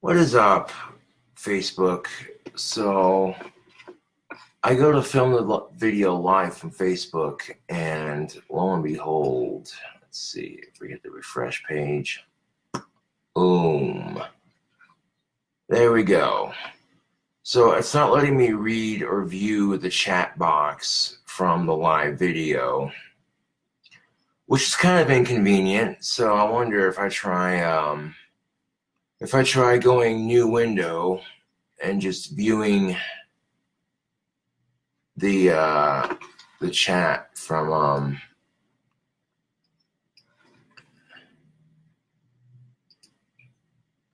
What is up, Facebook? So I go to film the video live from Facebook, and lo and behold, let's see if we hit the refresh page. Boom. There we go. So it's not letting me read or view the chat box from the live video, which is kind of inconvenient. So I wonder if I try going new window and just viewing the chat from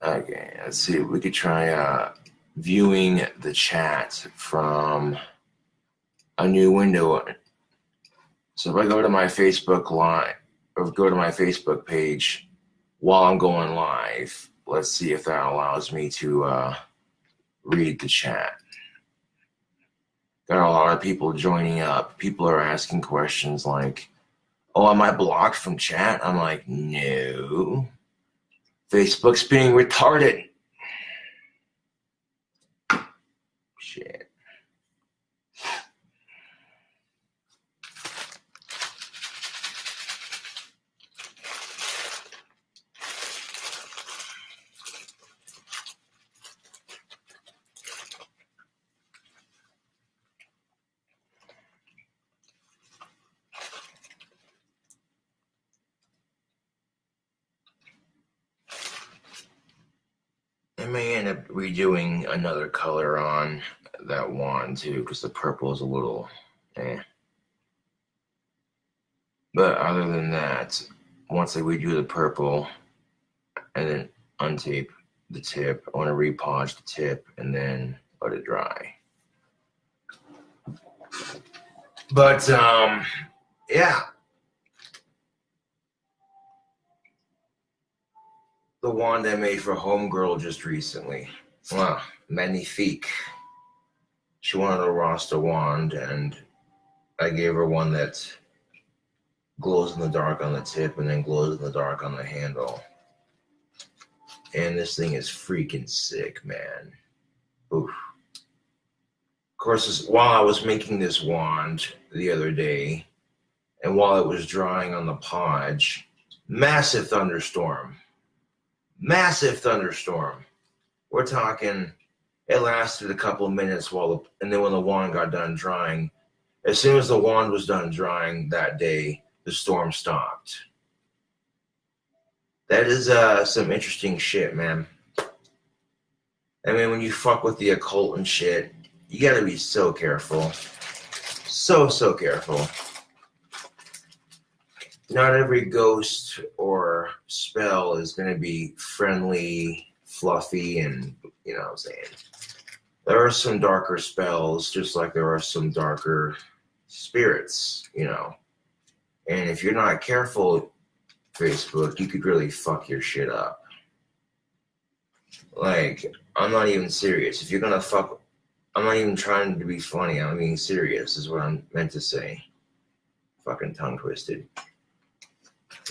okay, let's see, we could try viewing the chat from a new window. So if I go to my Facebook live or go to my Facebook page while I'm going live, let's see if that allows me to read the chat. Got a lot of people joining up. People are asking questions like, oh, am I blocked from chat? I'm like, no. Facebook's being retarded. Shit. I may end up redoing another color on that wand too, because the purple is a little eh. But other than that, once I redo the purple and then untape the tip, I want to repolish the tip and then let it dry. But yeah. The wand I made for Homegirl just recently. Wow, magnifique. She wanted a Rasta wand, and I gave her one that glows in the dark on the tip and then glows in the dark on the handle. And this thing is freaking sick, man. Oof. Of course, while I was making this wand the other day, and while it was drying on the podge, massive thunderstorm. Massive thunderstorm. We're talking, it lasted a couple of minutes and then when the wand got done drying, as soon as the wand was done drying that day, the storm stopped. That is some interesting shit, man. I mean, when you fuck with the occult and shit, you gotta be so careful. So careful. Not every ghost or spell is going to be friendly, fluffy, and, you know what I'm saying. There are some darker spells, just like there are some darker spirits, you know. And if you're not careful, Facebook, you could really fuck your shit up. Like, I'm not even serious. If you're going to fuck, I'm not even trying to be funny. I'm being serious, is what I'm meant to say. Fucking tongue twisted.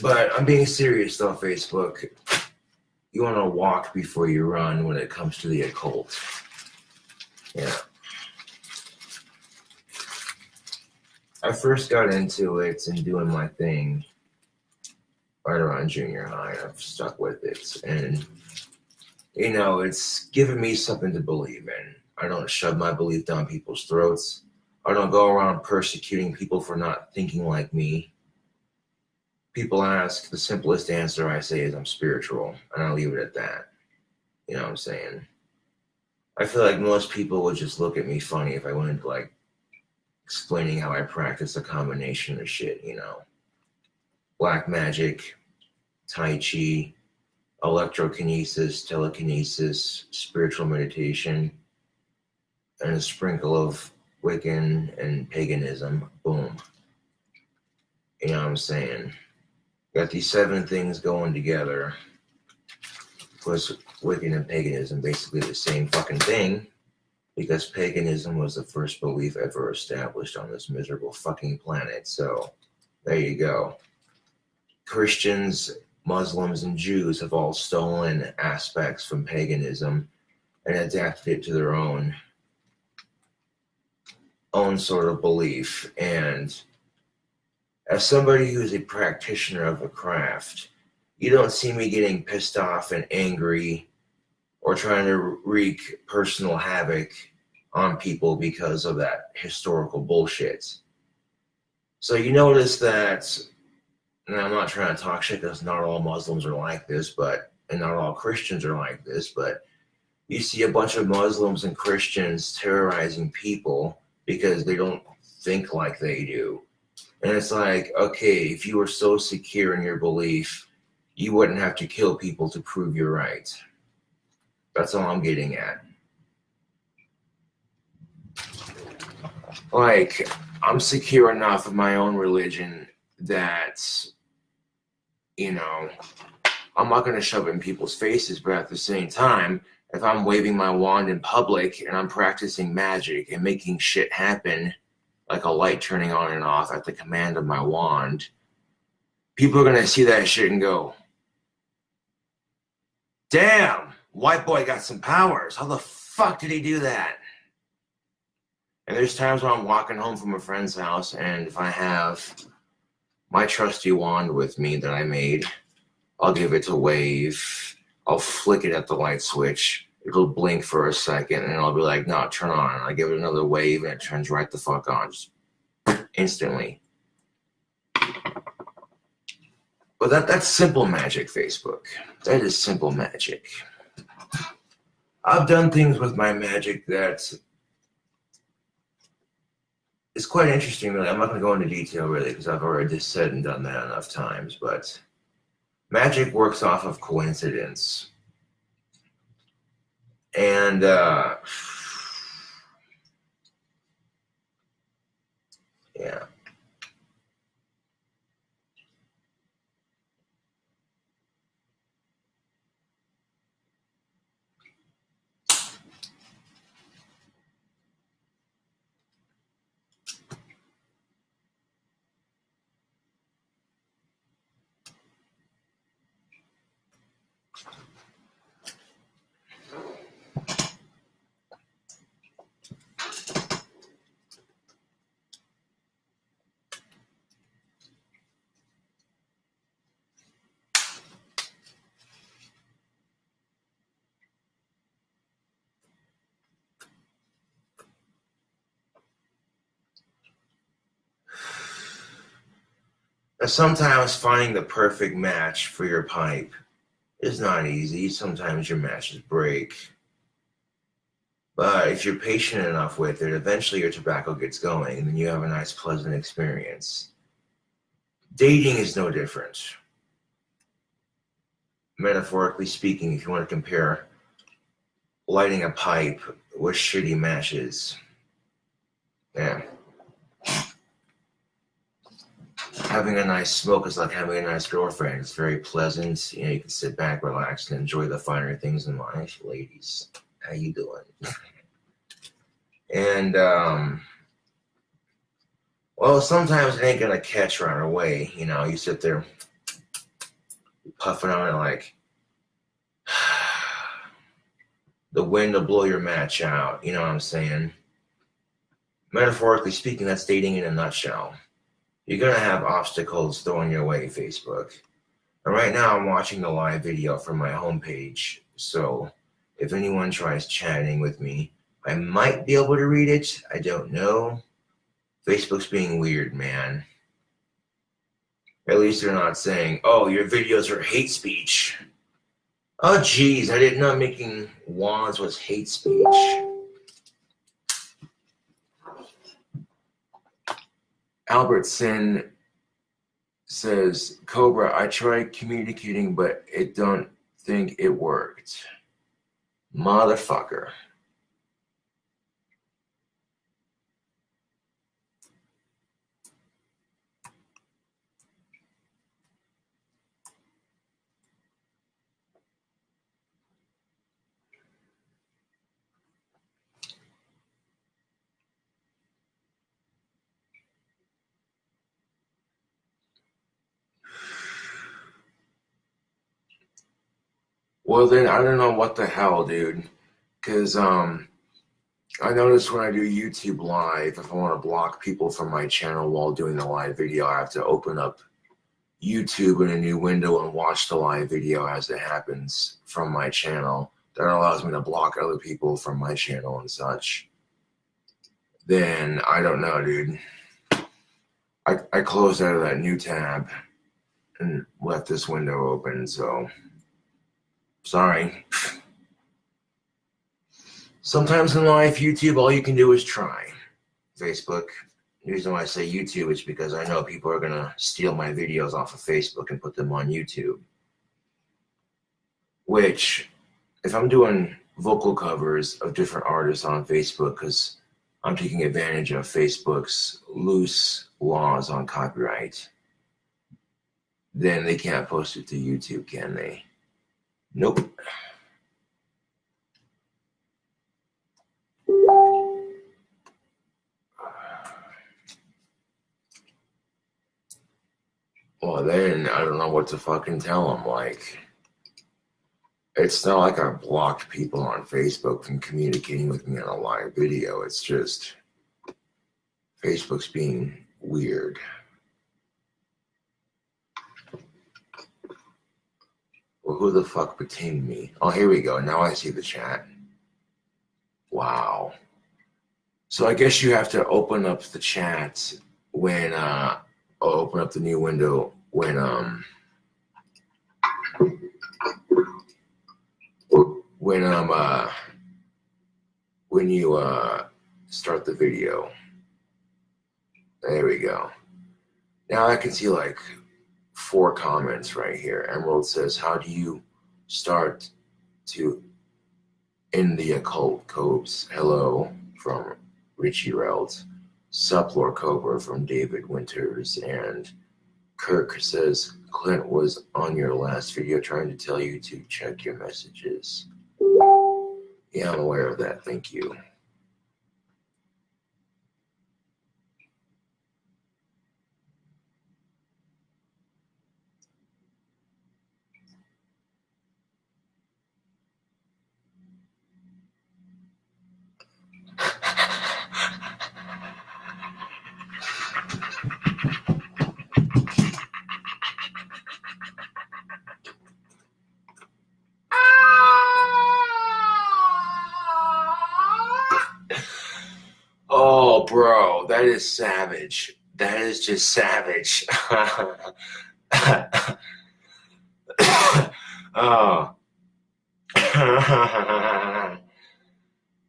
But I'm being serious though, Facebook. You want to walk before you run when it comes to the occult. Yeah. I first got into it and doing my thing right around junior high. I've stuck with it. And, you know, it's given me something to believe in. I don't shove my belief down people's throats. I don't go around persecuting people for not thinking like me. People ask, the simplest answer I say is I'm spiritual, and I'll leave it at that. You know what I'm saying? I feel like most people would just look at me funny if I went into, like, explaining how I practice a combination of shit, you know? Black magic, Tai Chi, electrokinesis, telekinesis, spiritual meditation, and a sprinkle of Wiccan and paganism. Boom. You know what I'm saying? Got these 7 things going together. Of course, Wiccan and paganism basically the same fucking thing, because paganism was the first belief ever established on this miserable fucking planet. So there you go. Christians Muslims and Jews have all stolen aspects from paganism and adapted it to their own sort of belief. And as somebody who's a practitioner of a craft, you don't see me getting pissed off and angry or trying to wreak personal havoc on people because of that historical bullshit. So you notice that, and I'm not trying to talk shit because not all Muslims are like this, and not all Christians are like this, but you see a bunch of Muslims and Christians terrorizing people because they don't think like they do. And it's like, okay, if you were so secure in your belief, you wouldn't have to kill people to prove you're right. That's all I'm getting at. Like, I'm secure enough in my own religion that, you know, I'm not going to shove it in people's faces, but at the same time, if I'm waving my wand in public and I'm practicing magic and making shit happen, like a light turning on and off at the command of my wand, people are going to see that shit and go, damn, white boy got some powers. How the fuck did he do that? And there's times when I'm walking home from a friend's house, and if I have my trusty wand with me that I made, I'll give it a wave. I'll flick it at the light switch. It'll blink for a second, and I'll be like, no, turn on. I give it another wave, and it turns right the fuck on. Just instantly. But that's simple magic, Facebook. That is simple magic. I've done things with my magic that is quite interesting, really. I'm not going to go into detail, really, because I've already just said and done that enough times, but magic works off of coincidence. And, yeah. Sometimes finding the perfect match for your pipe is not easy. Sometimes your matches break. But if you're patient enough with it, eventually your tobacco gets going, and then you have a nice, pleasant experience. Dating is no different. Metaphorically speaking, if you want to compare lighting a pipe with shitty matches, yeah. Having a nice smoke is like having a nice girlfriend. It's very pleasant. You know, you can sit back, relax, and enjoy the finer things in life. Ladies, how you doing? And, well, sometimes it ain't gonna catch right away. You know, you sit there puffing on it like, the wind will blow your match out. You know what I'm saying? Metaphorically speaking, that's dating in a nutshell. You're going to have obstacles thrown your way, Facebook. And right now I'm watching the live video from my homepage. So if anyone tries chatting with me, I might be able to read it. I don't know. Facebook's being weird, man. At least they're not saying, oh, your videos are hate speech. Oh, geez, I didn't know making wands was hate speech. Albertson says, Cobra, I tried communicating, but it don't think it worked. Motherfucker. Well, then I don't know what the hell, dude. Because I notice when I do YouTube live, if I want to block people from my channel while doing the live video, I have to open up YouTube in a new window and watch the live video as it happens from my channel. That allows me to block other people from my channel and such. Then I don't know, dude. I closed out of that new tab and left this window open, so sorry. Sometimes in life, YouTube, all you can do is try. Facebook, the reason why I say YouTube is because I know people are going to steal my videos off of Facebook and put them on YouTube. Which, if I'm doing vocal covers of different artists on Facebook, because I'm taking advantage of Facebook's loose laws on copyright, then they can't post it to YouTube, can they? Nope. Well, then I don't know what to fucking tell them. Like, it's not like I blocked people on Facebook from communicating with me on a live video. It's just Facebook's being weird. Well, who the fuck pinged me? Oh, here we go. Now I see the chat. Wow. So I guess you have to open up the chat when open up the new window when you start the video. There we go. Now I can see like 4 comments right here. Emerald says, how do you start to end the occult? Cobes, hello from Richie Relt. Sup, Lord Cobra from David Winters. And Kirk says, Clint was on your last video trying to tell you to check your messages. Yeah, I'm aware of that. Thank you. Oh, bro, that is savage. That is just savage. Oh.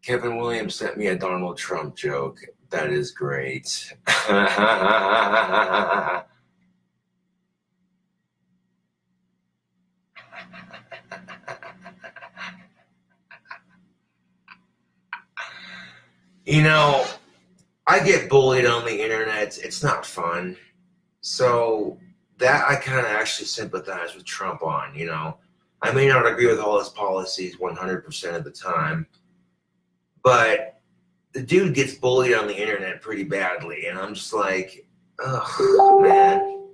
Kevin Williams sent me a Donald Trump joke. That is great. You know, I get bullied on the internet. It's not fun. So that I kind of actually sympathize with Trump on, you know. I may not agree with all his policies 100% of the time, but the dude gets bullied on the internet pretty badly, and I'm just like, oh, man.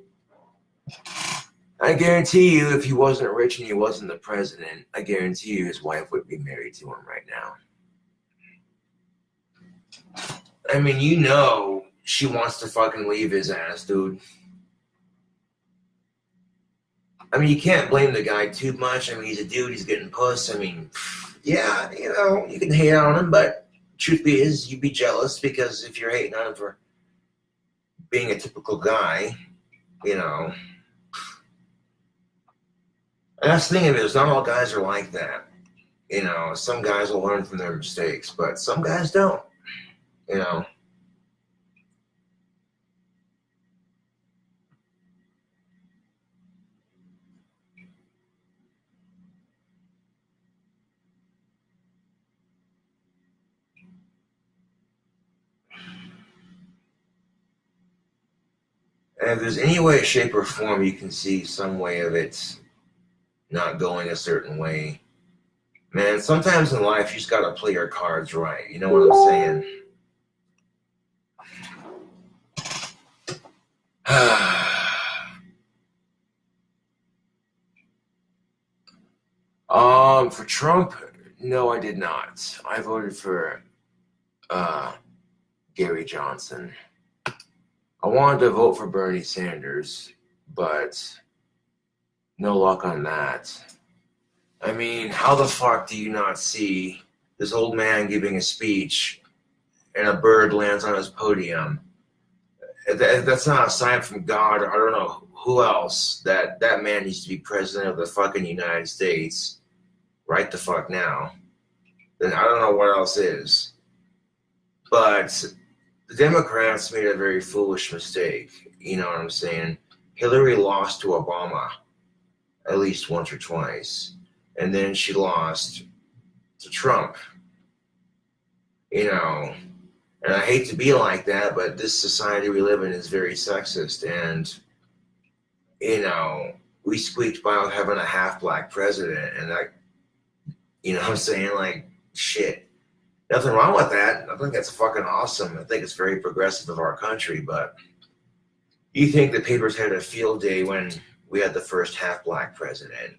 I guarantee you, if he wasn't rich and he wasn't the president, I guarantee you his wife would be married to him right now. I mean, you know she wants to fucking leave his ass, dude. I mean, you can't blame the guy too much. I mean, he's a dude, he's getting puss. I mean, yeah, you know, you can hate on him, but truth be is, you'd be jealous because if you're hating on him for being a typical guy, you know. And that's the thing of it, is not all guys are like that. You know, some guys will learn from their mistakes, but some guys don't, you know. And if there's any way, shape, or form you can see some way of it not going a certain way, man, sometimes in life you just gotta play your cards right. You know what I'm saying? For Trump, no, I did not. I voted for Gary Johnson. I wanted to vote for Bernie Sanders, but no luck on that. I mean, how the fuck do you not see this old man giving a speech and a bird lands on his podium? That's not a sign from God, or I don't know who else, that man needs to be president of the fucking United States right the fuck now. Then I don't know what else is. But the Democrats made a very foolish mistake. You know what I'm saying? Hillary lost to Obama at least once or twice. And then she lost to Trump. You know, and I hate to be like that, but this society we live in is very sexist. And, you know, we squeaked by having a half-black president. And you know what I'm saying? Like, shit. Nothing wrong with that. I think that's fucking awesome. I think it's very progressive of our country. But you think the papers had a field day when we had the first half-black president?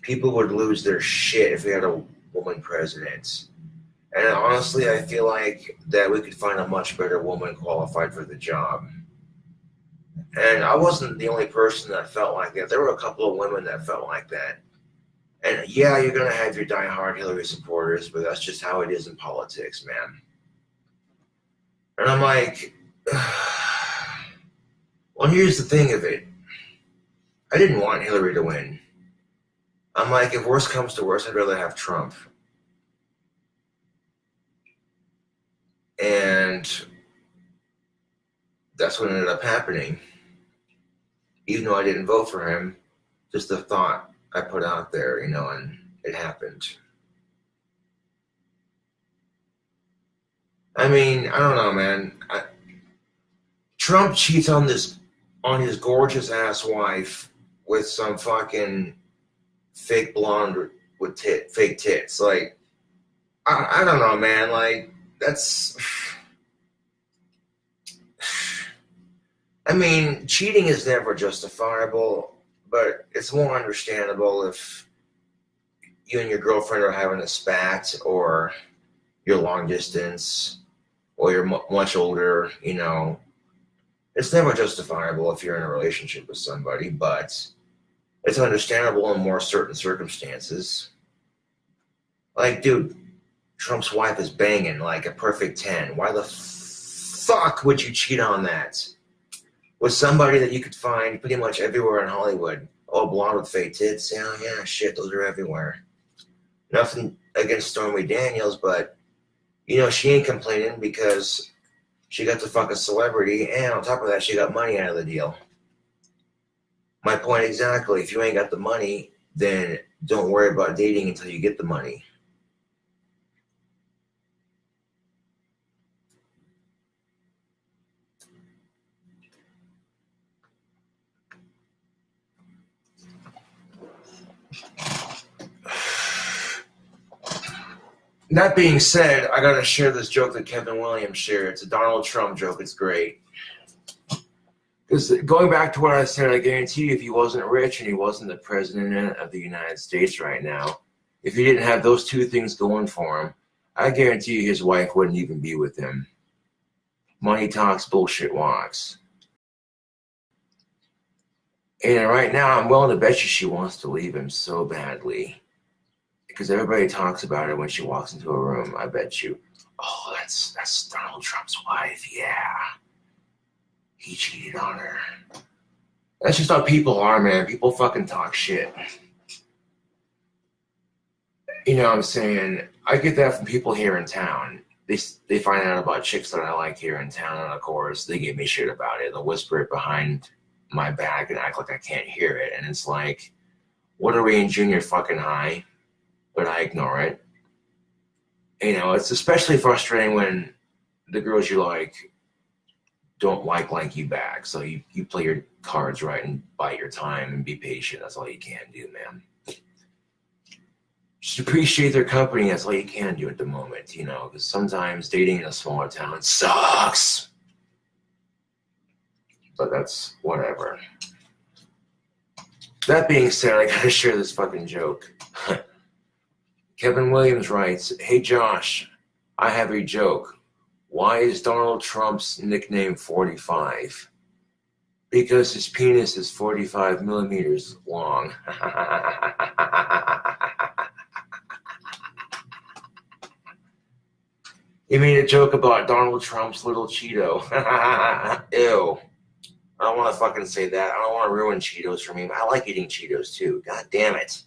People would lose their shit if we had a woman president. And honestly, I feel like that we could find a much better woman qualified for the job. And I wasn't the only person that felt like that. There were a couple of women that felt like that. And yeah, you're going to have your diehard Hillary supporters, but that's just how it is in politics, man. And I'm like, well, here's the thing of it. I didn't want Hillary to win. I'm like, if worse comes to worse, I'd rather have Trump. And that's what ended up happening. Even though I didn't vote for him, just the thought I put out there, you know, and it happened. I mean, I don't know, man. Trump cheats on his gorgeous ass wife with some fucking fake blonde with fake tits. Like, I don't know, man. Like, that's. I mean, cheating is never justifiable, but it's more understandable if you and your girlfriend are having a spat, or you're long distance, or you're much older, you know. It's never justifiable if you're in a relationship with somebody, but it's understandable in more certain circumstances. Like, dude, Trump's wife is banging like a perfect 10. Why the fuck would you cheat on that? With somebody that you could find pretty much everywhere in Hollywood. Oh, blonde with fake tits? Yeah, shit, those are everywhere. Nothing against Stormy Daniels, but, you know, she ain't complaining because she got to fuck a celebrity, and on top of that, she got money out of the deal. My point exactly. If you ain't got the money, then don't worry about dating until you get the money. That being said, I gotta share this joke that Kevin Williams shared. It's a Donald Trump joke. It's great. Because going back to what I said, I guarantee you, if he wasn't rich and he wasn't the president of the United States right now, if he didn't have those two things going for him, I guarantee you his wife wouldn't even be with him. Money talks, bullshit walks. And right now, I'm willing to bet you she wants to leave him so badly. Because everybody talks about her when she walks into a room. I bet you, oh, that's Donald Trump's wife, yeah. He cheated on her. That's just how people are, man. People fucking talk shit. You know what I'm saying? I get that from people here in town. They find out about chicks that I like here in town, and of course, they give me shit about it. They'll whisper it behind my back and act like I can't hear it. And it's like, what are we in junior fucking high? But I ignore it. You know, it's especially frustrating when the girls you like don't like you back. So you play your cards right and bite your time and be patient. That's all you can do, man. Just appreciate their company. That's all you can do at the moment, you know, because sometimes dating in a smaller town sucks. But that's whatever. That being said, I gotta share this fucking joke. Kevin Williams writes, "Hey Josh, I have a joke. Why is Donald Trump's nickname 45? Because his penis is 45 millimeters long." You made a joke about Donald Trump's little Cheeto. Ew. I don't want to fucking say that. I don't want to ruin Cheetos for me. I like eating Cheetos too. God damn it.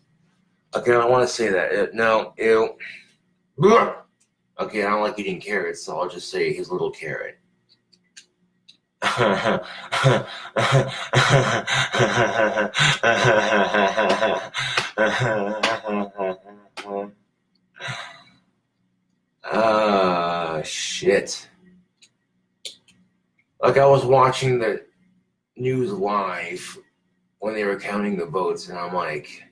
Okay, I don't want to say that. No, ew. Okay, I don't like eating carrots, so I'll just say his little carrot. Shit. Like, I was watching the news live when they were counting the votes, and I'm like,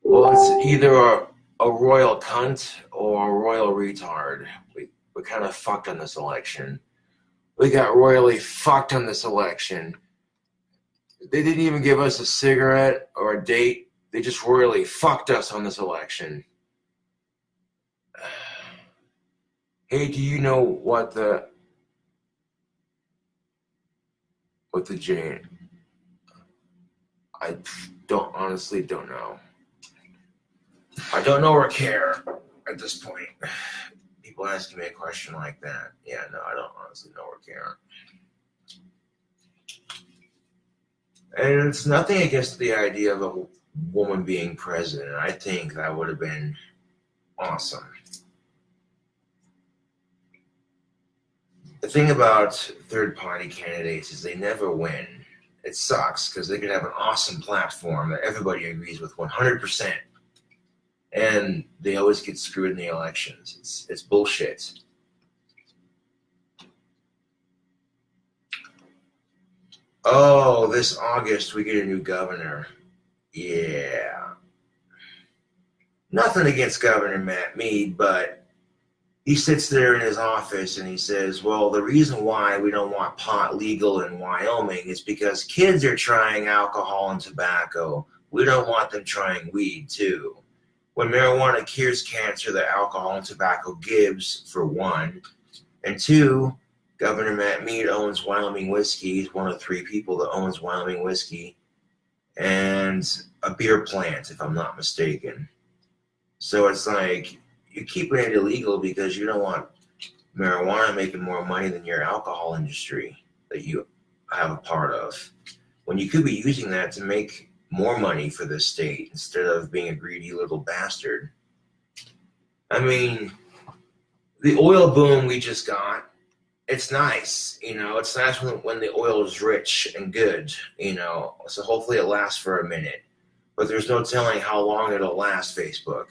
well, it's either a royal cunt or a royal retard. We kind of fucked on this election. We got royally fucked on this election. They didn't even give us a cigarette or a date. They just royally fucked us on this election. Hey, do you know what the J? I honestly don't know. I don't know or care at this point. People asking me a question like that. Yeah, no, I don't honestly know or care. And it's nothing against the idea of a woman being president. I think that would have been awesome. The thing about third-party candidates is they never win. It sucks because they could have an awesome platform that everybody agrees with 100%. And they always get screwed in the elections. It's bullshit. Oh, this August we get a new governor. Yeah. Nothing against Governor Matt Mead, but he sits there in his office and he says, well, the reason why we don't want pot legal in Wyoming is because kids are trying alcohol and tobacco. We don't want them trying weed, too. When marijuana cures cancer that alcohol and tobacco gives, for one. And two, Governor Matt Mead owns Wyoming whiskey. He's one of 3 people that owns Wyoming whiskey. And a beer plant, if I'm not mistaken. So it's like, you're keeping it illegal because you don't want marijuana making more money than your alcohol industry that you have a part of. When you could be using that to make more money for the state instead of being a greedy little bastard. I mean, the oil boom we just got, it's nice, it's nice when the oil is rich and good, so hopefully it lasts for a minute, but there's no telling how long it'll last, Facebook.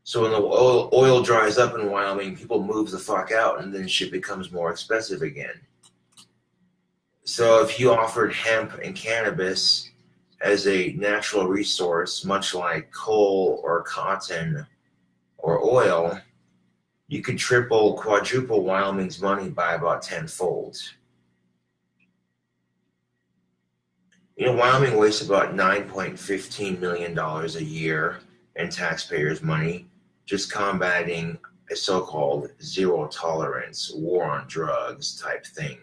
So when the oil dries up in Wyoming, people move the fuck out and then shit becomes more expensive again. So if you offered hemp and cannabis as a natural resource, much like coal or cotton or oil, you could triple, quadruple Wyoming's money by about 10-fold. Wyoming wastes about $9.15 million a year in taxpayers' money just combating a so-called zero tolerance, war on drugs type thing.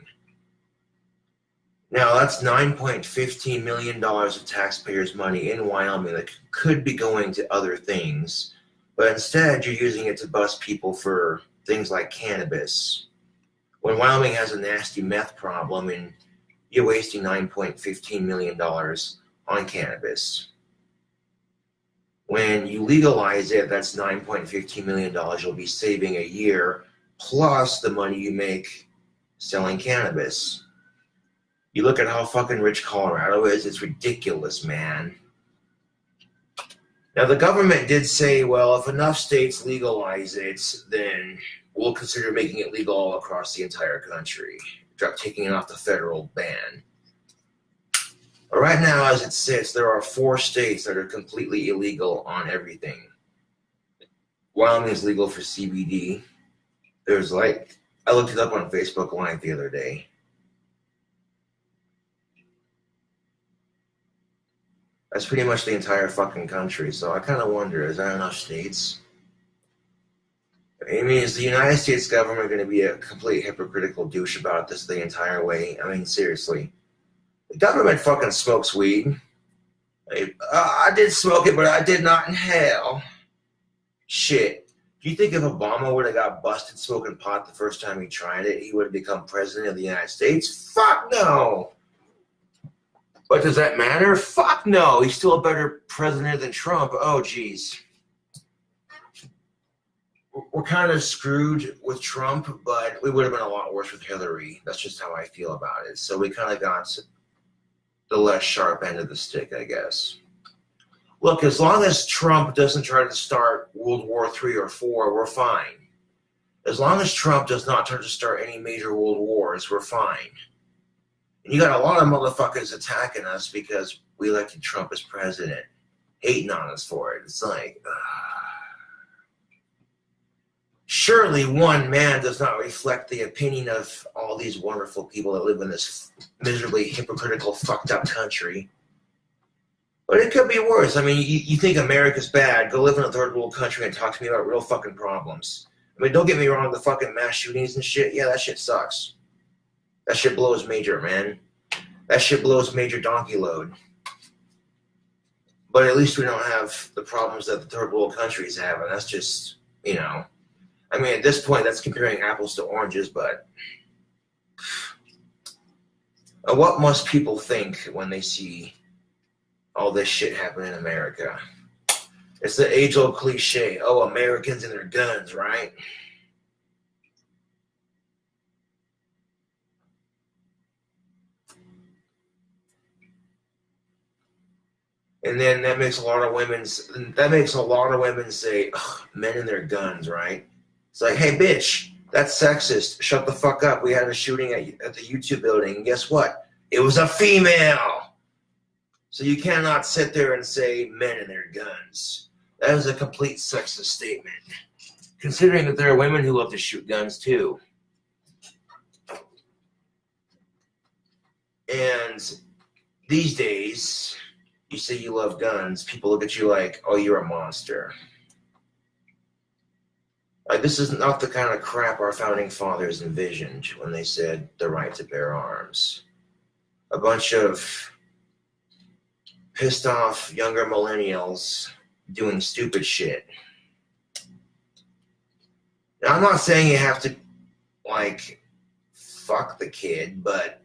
Now, that's $9.15 million of taxpayers' money in Wyoming that could be going to other things, but instead you're using it to bust people for things like cannabis. When Wyoming has a nasty meth problem and you're wasting $9.15 million on cannabis. When you legalize it, that's $9.15 million you'll be saving a year, plus the money you make selling cannabis. You look at how fucking rich Colorado is, it's ridiculous, man. Now, the government did say, well, if enough states legalize it, then we'll consider making it legal all across the entire country, taking it off the federal ban. But right now, as it sits, there are 4 states that are completely illegal on everything. Wyoming is legal for CBD. I looked it up on Facebook Live the other day. That's pretty much the entire fucking country. So I kind of wonder, is there enough states? I mean, is the United States government going to be a complete hypocritical douche about this the entire way? I mean, seriously. The government fucking smokes weed. I did smoke it, but I did not inhale. Shit. Do you think if Obama would have got busted smoking pot the first time he tried it, he would have become president of the United States? Fuck no! But does that matter? Fuck no! He's still a better president than Trump. Oh, jeez. We're kind of screwed with Trump, but we would have been a lot worse with Hillary. That's just how I feel about it. So we kind of got the less sharp end of the stick, I guess. Look, as long as Trump doesn't try to start World War III or IV, we're fine. As long as Trump does not try to start any major world wars, we're fine. And you got a lot of motherfuckers attacking us because we elected Trump as president, hating on us for it. It's like, surely one man does not reflect the opinion of all these wonderful people that live in this miserably hypocritical, fucked up country. But it could be worse. I mean, you think America's bad, go live in a third world country and talk to me about real fucking problems. I mean, don't get me wrong, the fucking mass shootings and shit, yeah, that shit sucks. That shit blows major, man. That shit blows major donkey load. But at least we don't have the problems that the third world countries have, and that's just, you know. I mean, at this point, that's comparing apples to oranges, but what must people think when they see all this shit happen in America? It's the age-old cliche, oh, Americans and their guns, right? And then that makes a lot of women say, men and their guns, right? It's like, hey, bitch, that's sexist. Shut the fuck up. We had a shooting at the YouTube building, and guess what? It was a female. So you cannot sit there and say men and their guns. That is a complete sexist statement, considering that there are women who love to shoot guns too. And these days, you say you love guns, people look at you like, oh, you're a monster. Like, this is not the kind of crap our founding fathers envisioned when they said the right to bear arms. A bunch of pissed off younger millennials doing stupid shit. Now, I'm not saying you have to, like, fuck the kid, but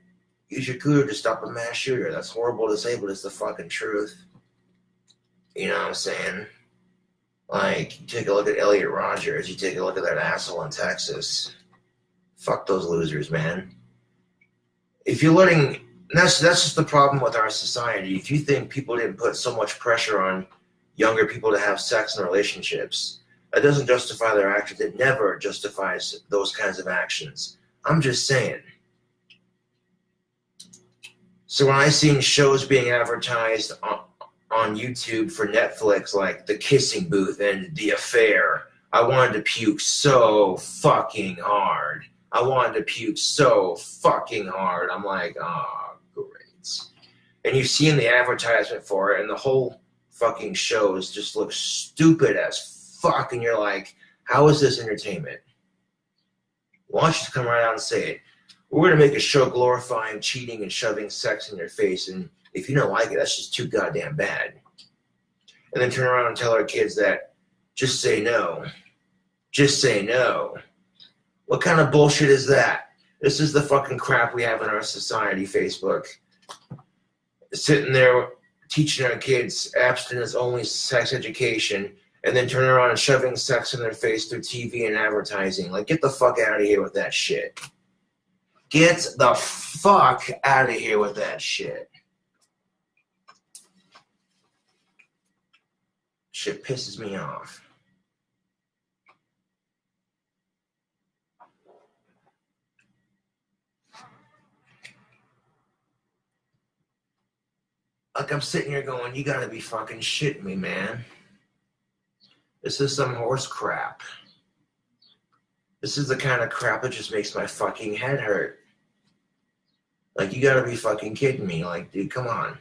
use your cooter to stop a mass shooter. That's horrible to say, but it's the fucking truth. You know what I'm saying? Like, you take a look at Elliot Rogers, you take a look at that asshole in Texas. Fuck those losers, man. If you're letting, that's just the problem with our society. If you think people didn't put so much pressure on younger people to have sex and relationships, that doesn't justify their actions. It never justifies those kinds of actions. I'm just saying. So when I seen shows being advertised on YouTube for Netflix, like The Kissing Booth and The Affair, I wanted to puke so fucking hard. I'm like, oh, great. And you've seen the advertisement for it, and the whole fucking shows just look stupid as fuck, and you're like, how is this entertainment? Why don't you come right out and say it? We're going to make a show glorifying cheating and shoving sex in your face, and if you don't like it, that's just too goddamn bad. And then turn around and tell our kids that, just say no. Just say no. What kind of bullshit is that? This is the fucking crap we have in our society, Facebook. Sitting there teaching our kids abstinence-only sex education, and then turning around and shoving sex in their face through TV and advertising. Like, get the fuck out of here with that shit. Get the fuck out of here with that shit. Shit pisses me off. Like, I'm sitting here going, you gotta be fucking shitting me, man. This is some horse crap. This is the kind of crap that just makes my fucking head hurt. Like, you gotta be fucking kidding me. Like, dude, come on.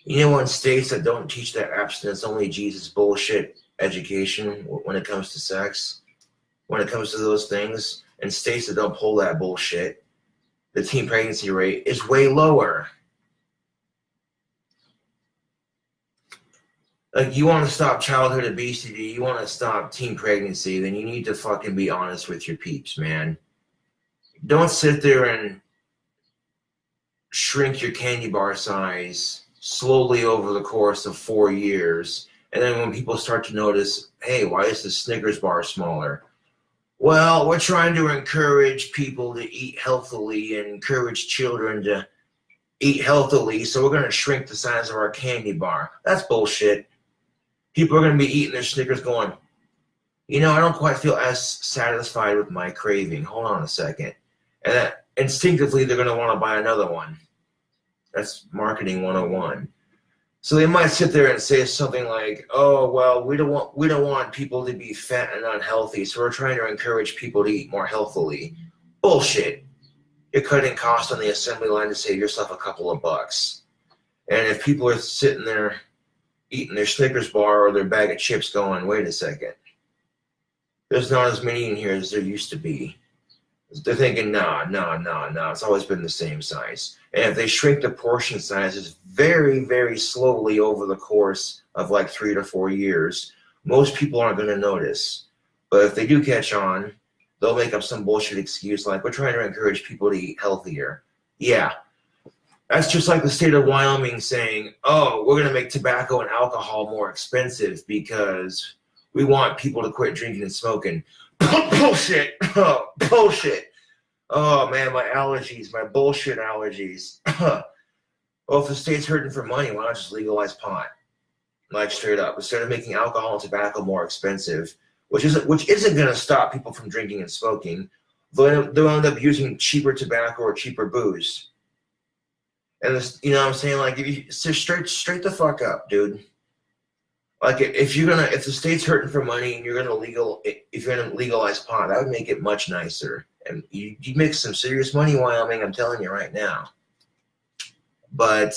You know, in states that don't teach that abstinence only Jesus bullshit education when it comes to sex, when it comes to those things, in states that don't pull that bullshit, the teen pregnancy rate is way lower. Like, you want to stop childhood obesity, you want to stop teen pregnancy, then you need to fucking be honest with your peeps, man. Don't sit there and shrink your candy bar size slowly over the course of 4 years, and then when people start to notice, hey, why is the Snickers bar smaller? Well, we're trying to encourage people to eat healthily and encourage children to eat healthily, so we're going to shrink the size of our candy bar. That's bullshit. People are going to be eating their Snickers going, you know, I don't quite feel as satisfied with my craving. Hold on a second. And that, instinctively, they're going to want to buy another one. That's marketing 101. So they might sit there and say something like, oh, well, we don't want people to be fat and unhealthy, so we're trying to encourage people to eat more healthily. Bullshit. You're cutting costs on the assembly line to save yourself a couple of bucks. And if people are sitting there eating their Snickers bar or their bag of chips going, wait a second, there's not as many in here as there used to be. They're thinking, nah, it's always been the same size. And if they shrink the portion sizes very, very slowly over the course of like 3 to 4 years, most people aren't going to notice. But if they do catch on, they'll make up some bullshit excuse like, we're trying to encourage people to eat healthier. Yeah. That's just like the state of Wyoming saying, oh, we're going to make tobacco and alcohol more expensive because we want people to quit drinking and smoking. Bullshit. Oh, bullshit. Oh, man, my allergies, my bullshit allergies. Well, if the state's hurting for money, why not just legalize pot? Like, straight up. Instead of making alcohol and tobacco more expensive, which isn't going to stop people from drinking and smoking, they'll end up using cheaper tobacco or cheaper booze. And this, you know what I'm saying? Like, if you straight the fuck up, dude. Like, if the state's hurting for money and if you're gonna legalize pot, that would make it much nicer. And you'd make some serious money, Wyoming, I'm telling you right now. But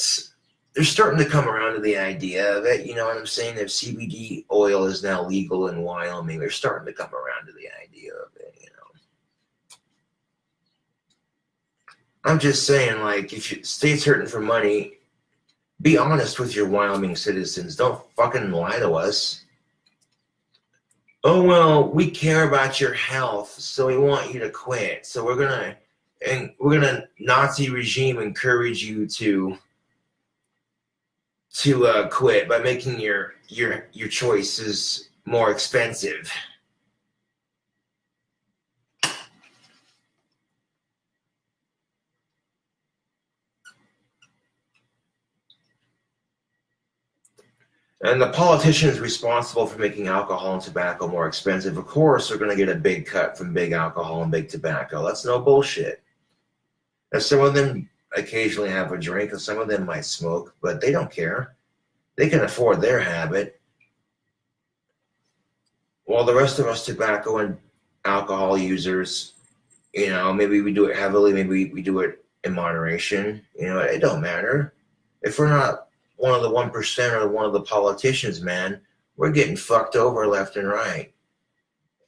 they're starting to come around to the idea of it, you know what I'm saying? If CBD oil is now legal in Wyoming, they're starting to come around to the idea of it, you know. I'm just saying, like, if the state's hurting for money, be honest with your Wyoming citizens. Don't fucking lie to us. Oh, well, we care about your health, so we want you to quit. So we're gonna Nazi regime encourage you to quit by making your choices more expensive. And the politicians responsible for making alcohol and tobacco more expensive, of course, are going to get a big cut from big alcohol and big tobacco. That's no bullshit. And some of them occasionally have a drink, and some of them might smoke, but they don't care. They can afford their habit. While the rest of us tobacco and alcohol users, you know, maybe we do it heavily, maybe we do it in moderation. You know, it don't matter. If we're not one of the 1% or one of the politicians, man, we're getting fucked over left and right.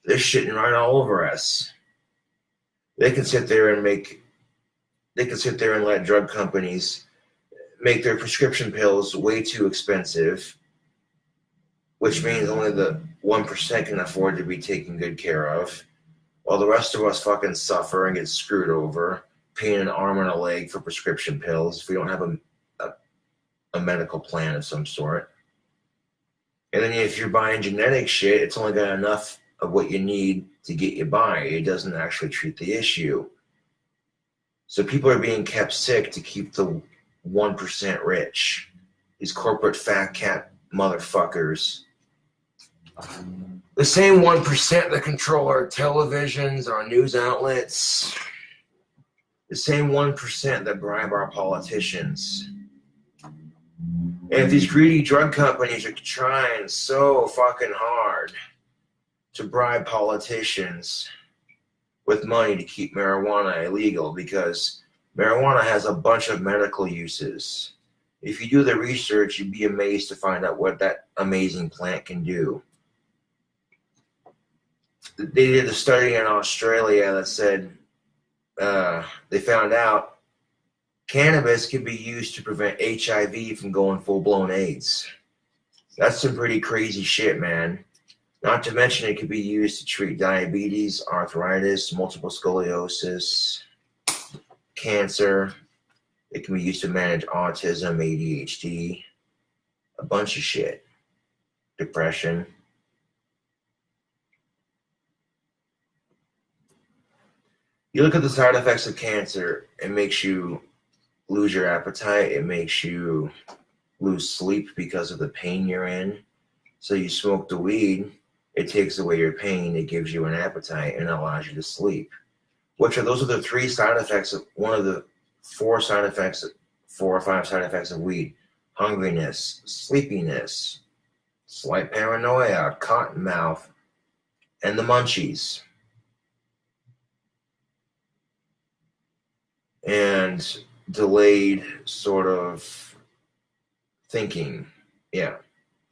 They're shitting right all over us. They can sit there and let drug companies make their prescription pills way too expensive, which means only the 1% can afford to be taken good care of, while the rest of us fucking suffer and get screwed over, paying an arm and a leg for prescription pills if we don't have a medical plan of some sort. And then if you're buying genetic shit, it's only got enough of what you need to get you by. It doesn't actually treat the issue. So people are being kept sick to keep the 1% rich. These corporate fat cat motherfuckers. The same 1% that control our televisions, our news outlets. The same 1% that bribe our politicians. And if these greedy drug companies are trying so fucking hard to bribe politicians with money to keep marijuana illegal, because marijuana has a bunch of medical uses. If you do the research, you'd be amazed to find out what that amazing plant can do. They did a study in Australia that said they found out cannabis can be used to prevent HIV from going full-blown AIDS. That's some pretty crazy shit, man. Not to mention it could be used to treat diabetes, arthritis, multiple sclerosis, cancer. It can be used to manage autism, ADHD, a bunch of shit. Depression. You look at the side effects of cancer, it makes you lose your appetite. It makes you lose sleep because of the pain you're in. So you smoke the weed, it takes away your pain, it gives you an appetite, and allows you to sleep. Those are the three side effects of one of the four or five side effects of weed. Hungriness, sleepiness, slight paranoia, cotton mouth, and the munchies. And delayed sort of thinking. Yeah,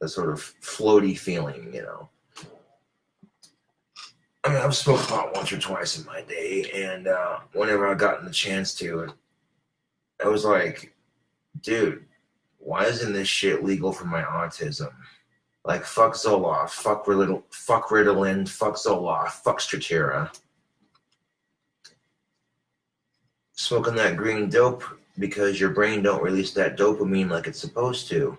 that sort of floaty feeling, you know. I mean, I've smoked pot once or twice in my day, and whenever I gotten the chance to, I was like, dude, why isn't this shit legal for my autism? Like, fuck Zoloft, fuck Ritalin, fuck Zoloft, fuck Strattera. Smoking that green dope because your brain don't release that dopamine like it's supposed to.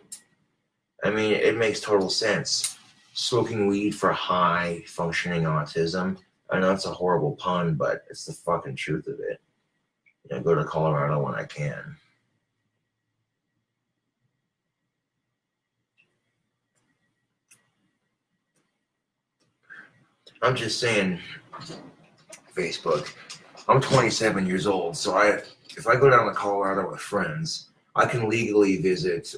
I mean, it makes total sense. Smoking weed for high functioning autism. I know it's a horrible pun, but it's the fucking truth of it. You know, go to Colorado when I can. I'm just saying, Facebook. I'm 27 years old, so if I go down to Colorado with friends, I can legally visit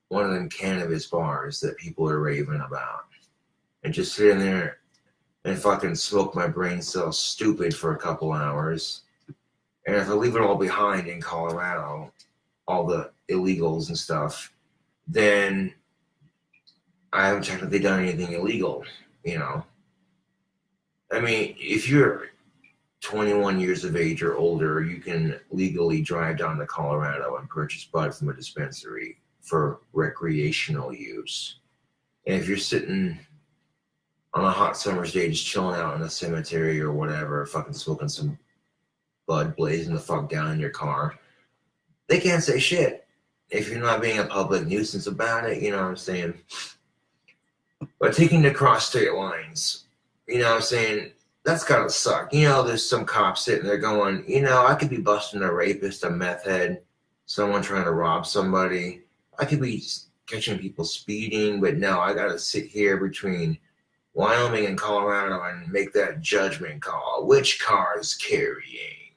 one of them cannabis bars that people are raving about and just sit in there and fucking smoke my brain cells stupid for a couple hours. And if I leave it all behind in Colorado, all the illegals and stuff, then I haven't technically done anything illegal, you know. I mean, if you're 21 years of age or older, you can legally drive down to Colorado and purchase bud from a dispensary for recreational use. And if you're sitting on a hot summer's day just chilling out in a cemetery or whatever, fucking smoking some bud, blazing the fuck down in your car, they can't say shit if you're not being a public nuisance about it, you know what I'm saying? But taking to cross state lines, you know what I'm saying, that's gotta suck. You know, there's some cops sitting there going, you know, I could be busting a rapist, a meth head, someone trying to rob somebody. I could be catching people speeding, but no, I gotta sit here between Wyoming and Colorado and make that judgment call. Which car is carrying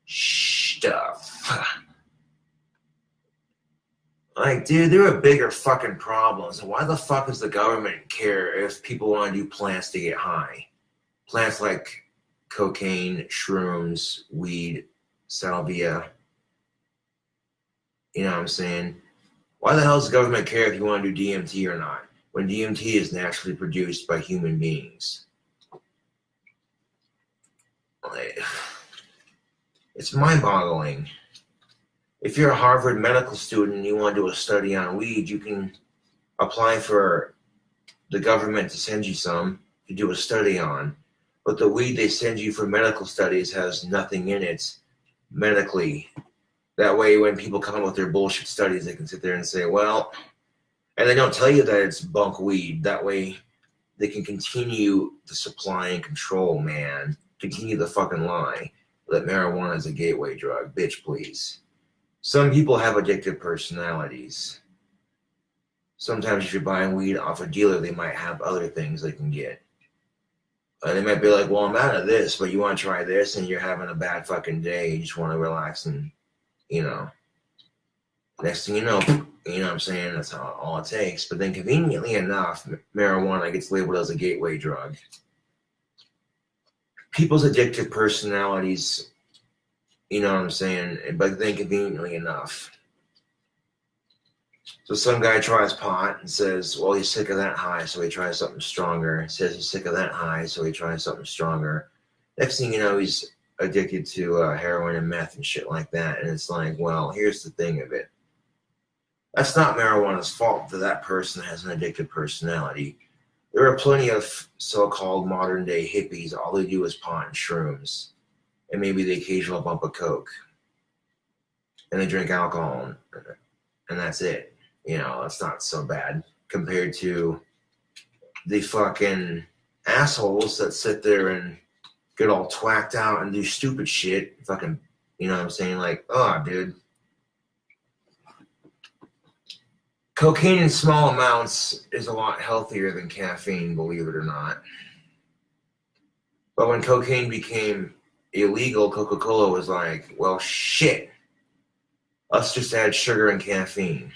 stuff? Like, dude, there are bigger fucking problems. Why the fuck does the government care if people want to do plants to get high? Plants like cocaine, shrooms, weed, salvia. You know what I'm saying? Why the hell does the government care if you want to do DMT or not, when DMT is naturally produced by human beings? Like, it's mind-boggling. If you're a Harvard medical student and you want to do a study on weed, you can apply for the government to send you some to do a study on. But the weed they send you for medical studies has nothing in it medically. That way, when people come up with their bullshit studies, they can sit there and say, well, and they don't tell you that it's bunk weed. That way, they can continue the supply and control, man. Continue the fucking lie that marijuana is a gateway drug. Bitch, please. Some people have addictive personalities. Sometimes if you're buying weed off a dealer, they might have other things they can get. They might be like, well, I'm out of this, but you want to try this, and you're having a bad fucking day. You just want to relax and, you know, next thing you know what I'm saying? That's all it takes. But then conveniently enough, marijuana gets labeled as a gateway drug. People's addictive personalities, you know what I'm saying? But then conveniently enough, So some guy tries pot and says, well, he's sick of that high, so he tries something stronger. Says he's sick of that high, so he tries something stronger. Next thing you know, he's addicted to heroin and meth and shit like that. And it's like, well, here's the thing of it. That's not marijuana's fault that that person has an addictive personality. There are plenty of so-called modern-day hippies. All they do is pot and shrooms, and maybe the occasional bump of coke, and they drink alcohol, and that's it. You know, it's not so bad compared to the fucking assholes that sit there and get all twacked out and do stupid shit. Fucking, you know what I'm saying? Like, oh, dude. Cocaine in small amounts is a lot healthier than caffeine, believe it or not. But when cocaine became illegal, Coca-Cola was like, well, shit. Let's just add sugar and caffeine.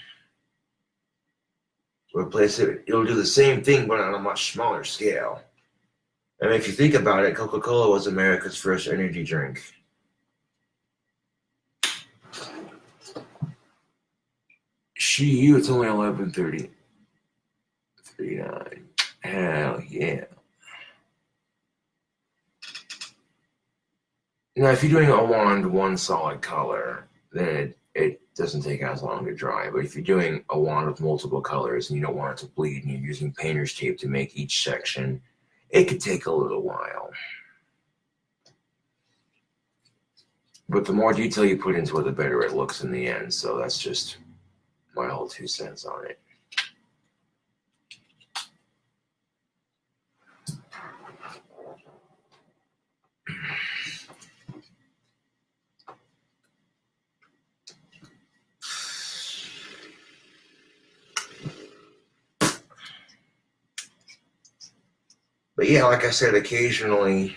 Replace it. It'll do the same thing, but on a much smaller scale. And if you think about it, Coca-Cola was America's first energy drink. It's only 11:30. 39. Hell yeah. Now, if you're doing a wand, one solid color, then it doesn't take as long to dry. But if you're doing a wand with multiple colors and you don't want it to bleed and you're using painter's tape to make each section, it could take a little while. But the more detail you put into it, the better it looks in the end. So that's just my whole 2 cents on it. But yeah, like I said, occasionally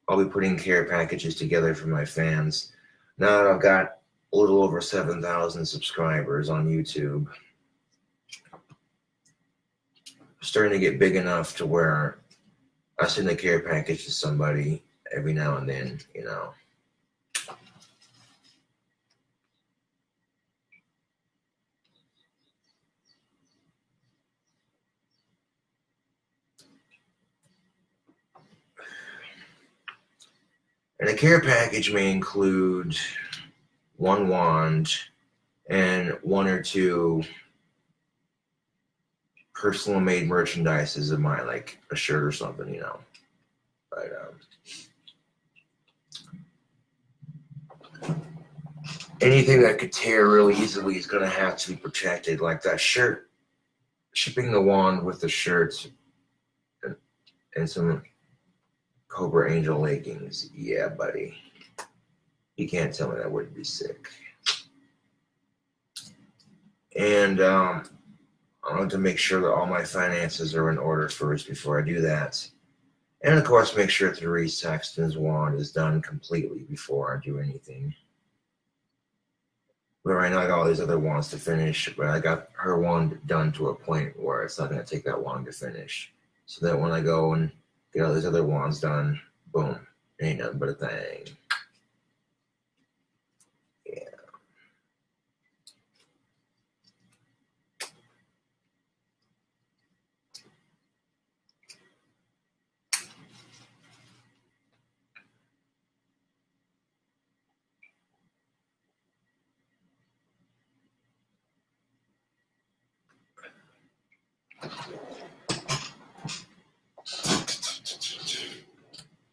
I'll be putting care packages together for my fans. Now that I've got a little over 7,000 subscribers on YouTube, I'm starting to get big enough to where I send a care package to somebody every now and then, you know. And a care package may include one wand and 1 or 2 personal made merchandises of mine, like a shirt or something, you know. But anything that could tear really easily is going to have to be protected, like that shirt. Shipping the wand with the shirt and some Cobra Angel leggings. Yeah, buddy. You can't tell me that wouldn't be sick. And I want to make sure that all my finances are in order first before I do that. And of course, make sure Therese Saxton's wand is done completely before I do anything. But right now I got all these other wands to finish, but I got her wand done to a point where it's not going to take that long to finish. So that when I go and get all these other wands done, boom, ain't nothing but a thing. Yeah.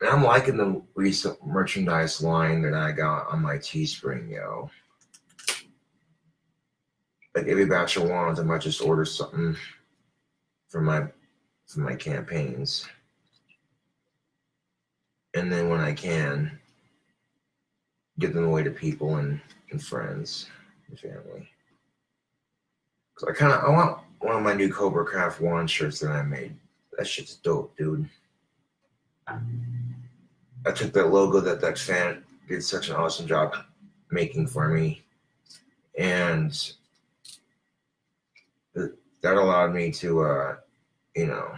And I'm liking the recent merchandise line that I got on my Teespring, yo. Like every batch of wands, I might just order something for my campaigns. And then when I can, give them away to people and friends and family. Cause I want one of my new Cobra Craft wand shirts that I made. That shit's dope, dude. I took that logo that fan did such an awesome job making for me, and that allowed me to, you know,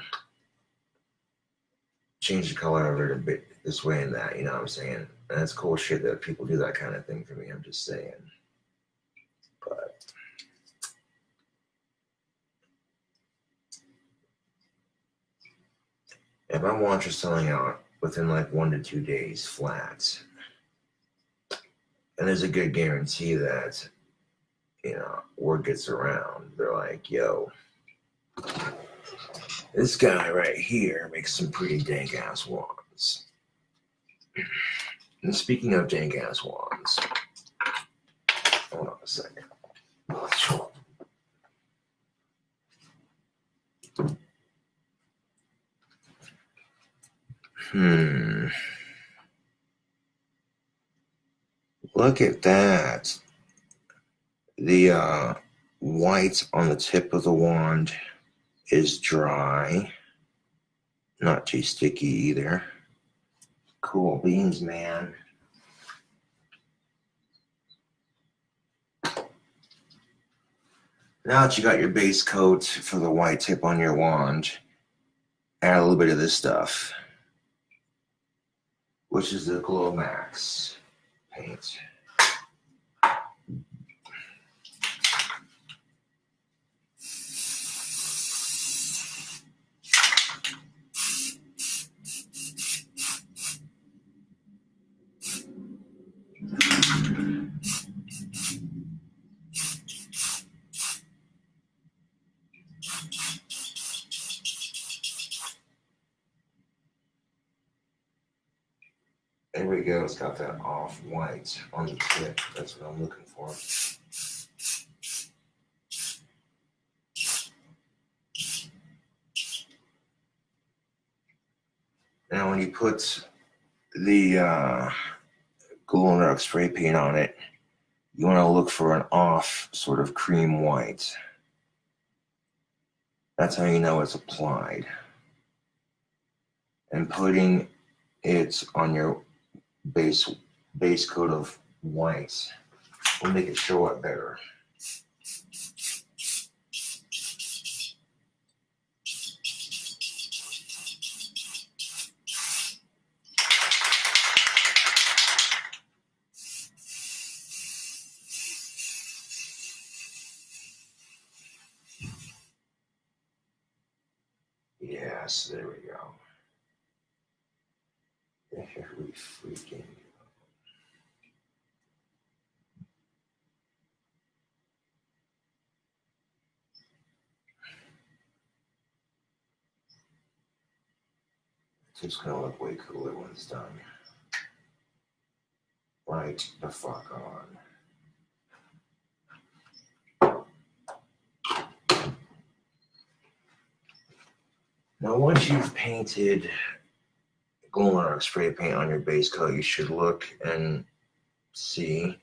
change the color of it a bit this way and that, you know what I'm saying? And that's cool shit that people do that kind of thing for me, I'm just saying. But my wants are selling out within like 1 to 2 days flat. And there's a good guarantee that, you know, word gets around. They're like, yo, this guy right here makes some pretty dank ass wands. And speaking of dank ass wands, hold on a second. Look at that. The white on the tip of the wand is dry. Not too sticky either. Cool beans, man. Now that you got your base coat for the white tip on your wand, add a little bit of this stuff, which is the Glow Max paint. There we go, it's got that off-white on the tip. That's what I'm looking for. Now when you put the glow in the dark spray paint on it, you want to look for an off sort of cream white. That's how you know it's applied. And putting it on your base coat of white will make it show up better. Yes, there we go. There we freaking go. It's just gonna look way cooler when it's done. Right the fuck on. Now, once you've painted glow in the dark spray paint on your base coat, you should look and see.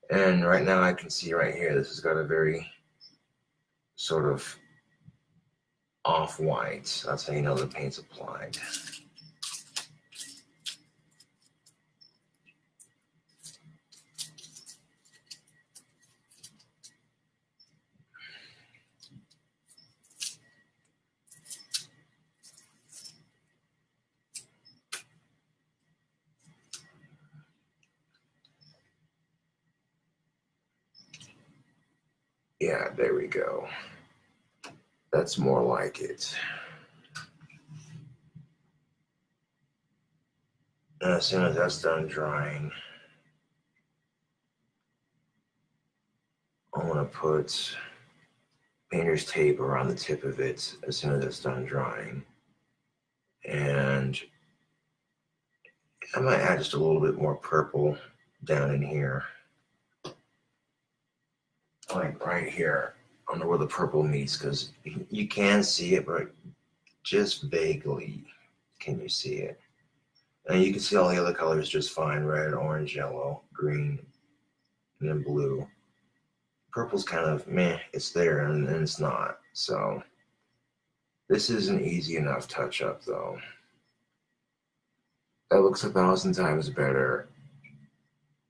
And right now I can see right here, this has got a very sort of off-white. That's how you know the paint's applied. Yeah, there we go. That's more like it. And as soon as that's done drying, I'm gonna put painter's tape around the tip of it as soon as it's done drying. And I might add just a little bit more purple down in here. Like right here, under where the purple meets, because you can see it, but just vaguely can you see it. And you can see all the other colors just fine: red, orange, yellow, green, and then blue. Purple's kind of meh, it's there and it's not. So this is an easy enough touch up though. That looks 1,000 times better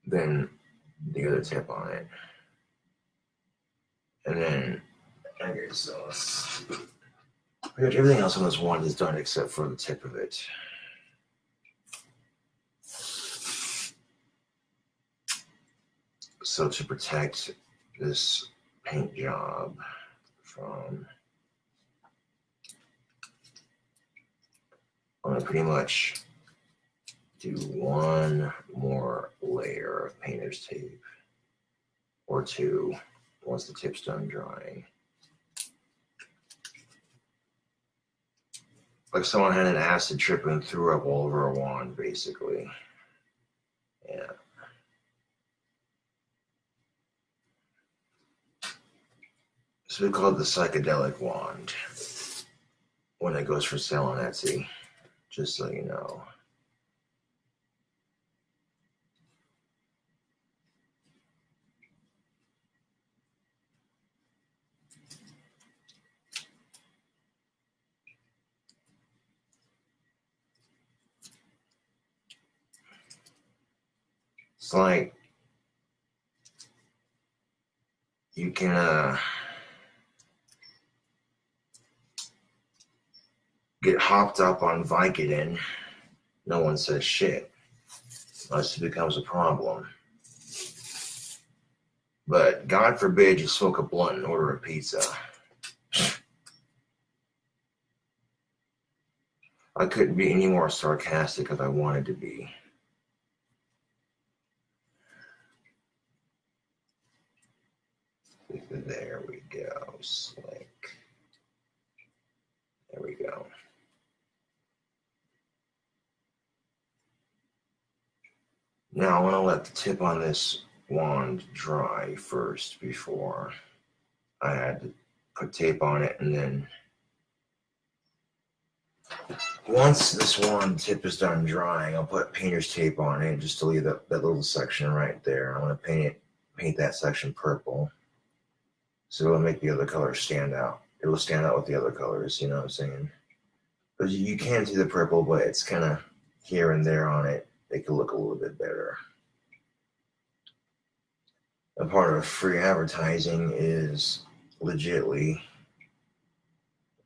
than the other tip on it. And then, okay, so pretty much everything else on this wand is done except for the tip of it. So to protect this paint job from I'm going to pretty much do one more layer of painter's tape or two once the tip's done drying. Like someone had an acid trip and threw up all over a wand, basically. Yeah. So we call it the psychedelic wand when it goes for sale on Etsy, just so you know. It's like you can get hopped up on Vicodin. No one says shit unless it becomes a problem. But God forbid you smoke a blunt and order a pizza. I couldn't be any more sarcastic if I wanted to be. There we go, slick. There we go. Now I want to let the tip on this wand dry first before I had to put tape on it, and then once this wand tip is done drying, I'll put painter's tape on it just to leave that little section right there. I'm going to paint that section purple, so it'll make the other colors stand out. It will stand out with the other colors, you know what I'm saying? But you can see the purple, but it's kind of here and there on it. Make it look a little bit better. A part of free advertising is legitly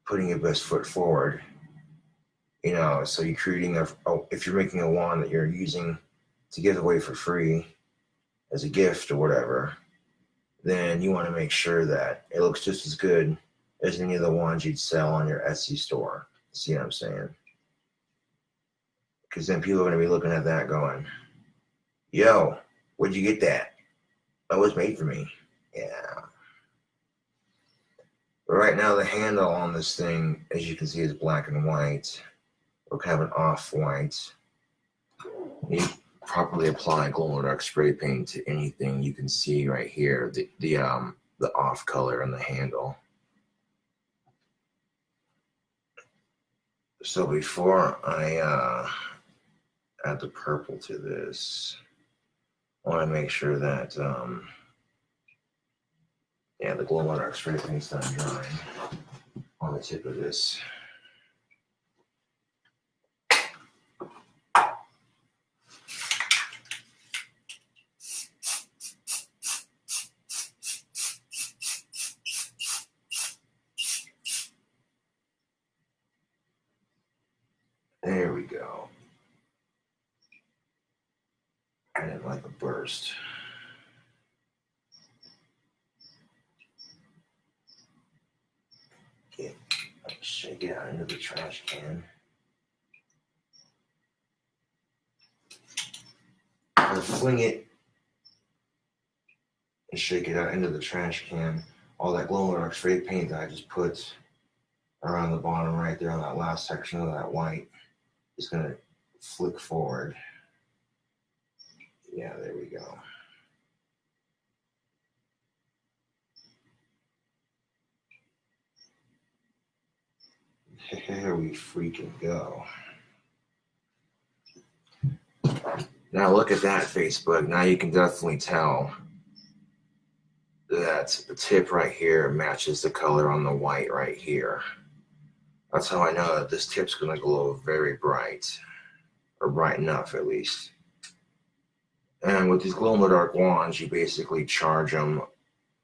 putting your best foot forward. You know, so you're creating if you're making a wand that you're using to give away for free as a gift or whatever, then you want to make sure that it looks just as good as any of the wands you'd sell on your Etsy store. See what I'm saying? Because then people are going to be looking at that going, yo, where'd you get that? That was made for me. Yeah. But right now the handle on this thing, as you can see, is black and white. Or kind of an off-white. You properly apply glow-in-the-dark spray paint to anything. You can see right here the off color on the handle. So before I add the purple to this, I want to make sure that the glow-in-the-dark spray paint's done drying on the tip of this. There we go. I didn't like a burst. Okay, shake it out into the trash can. I'll fling it and shake it out into the trash can. All that glow-in-the-dark spray paint that I just put around the bottom right there on that last section of that white is going to flick forward. Yeah, there we go. Here we freaking go. Now look at that, Facebook. Now you can definitely tell that the tip right here matches the color on the white right here. That's how I know that this tip's going to glow very bright, or bright enough at least. And with these glow-in-the-dark wands, you basically charge them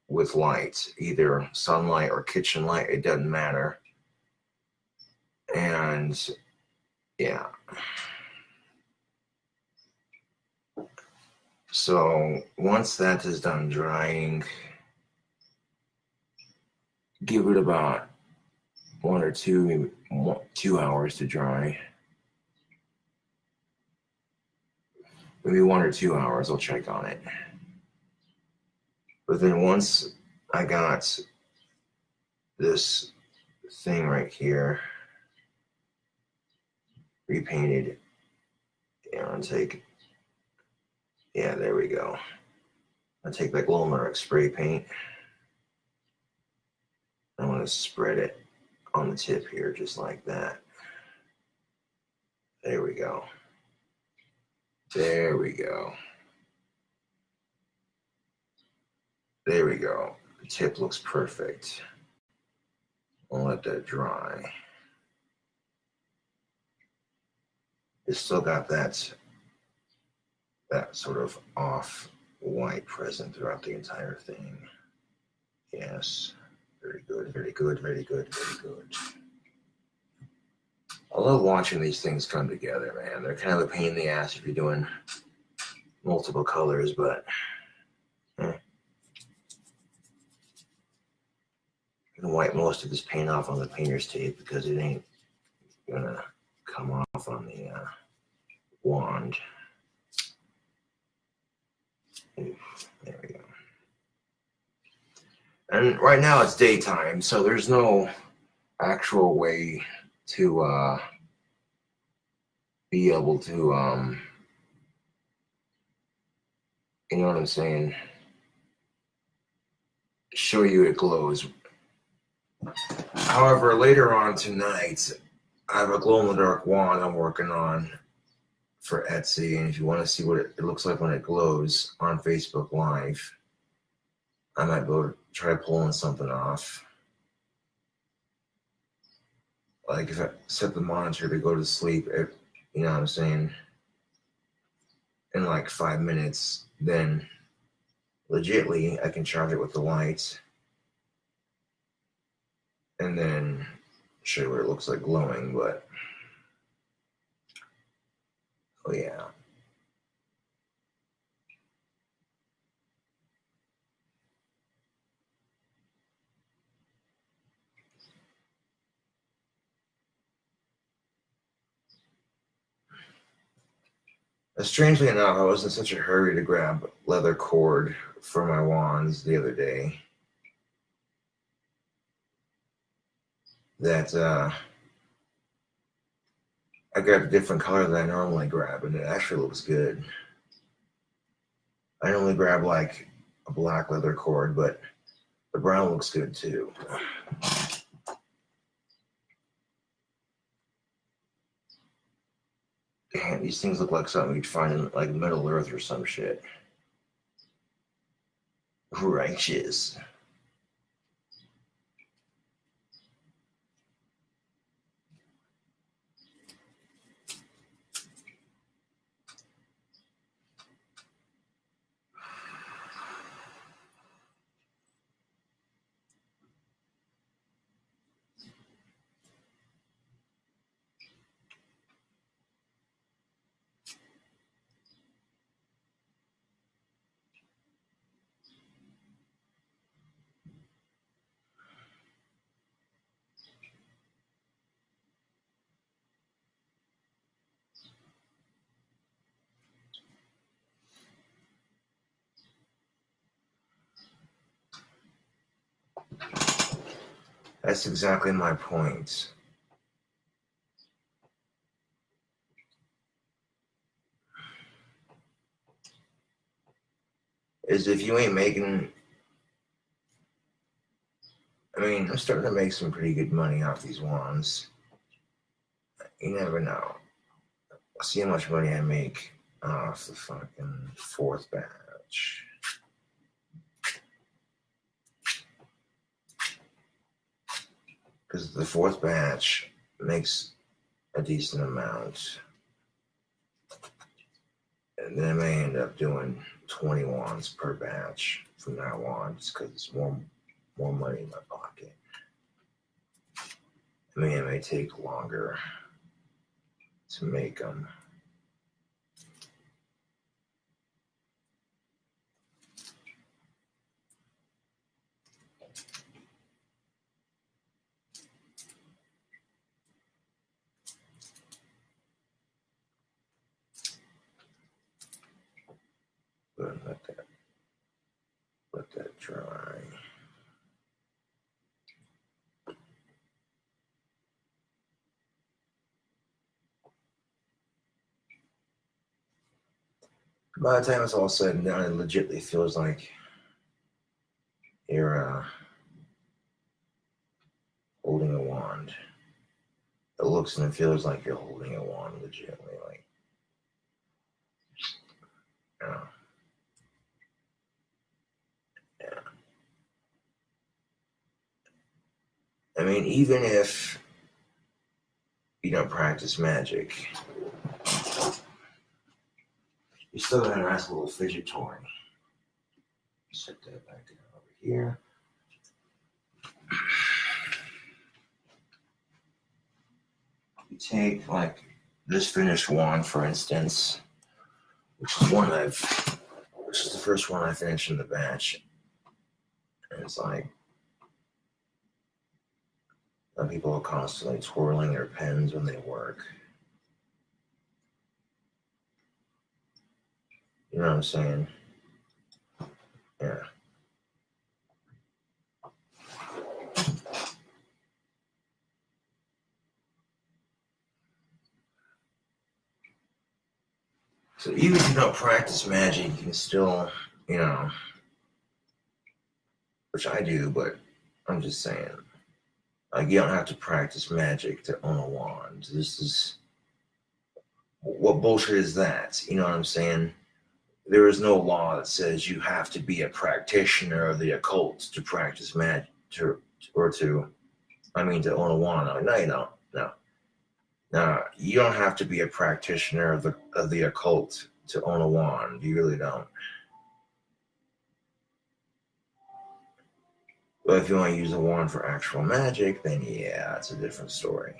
with light, either sunlight or kitchen light, it doesn't matter. And yeah. So once that is done drying, give it about 1 or 2 hours to dry. maybe 1 or 2 hours, I'll check on it. But then once I got this thing right here repainted, and there we go. I take that glow-in-the-dark spray paint. I want to spread it on the tip here, just like that. There we go. There we go. There we go. The tip looks perfect. I'll let that dry. It's still got that sort of off-white present throughout the entire thing. Yes. Very good, very good, very good, very good. I love watching these things come together, man. They're kind of a pain in the ass if you're doing multiple colors, but I can wipe most of this paint off on the painter's tape because it ain't gonna come off on the wand. There we go. And right now it's daytime, so there's no actual way to be able to, you know what I'm saying, show you it glows. However, later on tonight, I have a glow-in-the-dark wand I'm working on for Etsy, and if you want to see what it looks like when it glows on Facebook Live, I might be able to try pulling something off. Like if I set the monitor to go to sleep, you know what I'm saying, in like 5 minutes, then legitly I can charge it with the lights and then show you what it looks like glowing, but oh yeah. Strangely enough, I was in such a hurry to grab leather cord for my wands the other day that I grabbed a different color than I normally grab, and it actually looks good. I normally grab like a black leather cord, but the brown looks good too. Damn, these things look like something you'd find in like Middle Earth or some shit. Righteous. That's exactly my point. Is if you ain't making, I mean, I'm starting to make some pretty good money off these wands. You never know. I'll see how much money I make off the fucking 4th batch. Because the 4th batch makes a decent amount. And then I may end up doing 20 wands per batch from now on, just because it's more money in my pocket. I mean, it may take longer to make them. that dry. By the time it's all said and done, it legitimately feels like you're holding a wand. It looks and it feels like you're holding a wand legitimately, like, you know. Yeah. I mean, even if you don't practice magic, you still got a nice little fidget toy. Set that back down over here. You take like this finished wand, for instance, which is the first one I finished in the batch. And it's like, people are constantly twirling their pens when they work. You know what I'm saying? Yeah. So even if you don't practice magic, you can still, you know, which I do, but I'm just saying, like, you don't have to practice magic to own a wand. This is, what bullshit is that? You know what I'm saying? There is no law that says you have to be a practitioner of the occult to practice magic, to own a wand. No, you don't. No, you don't have to be a practitioner of the occult to own a wand. You really don't. But if you want to use a wand for actual magic, then yeah, it's a different story.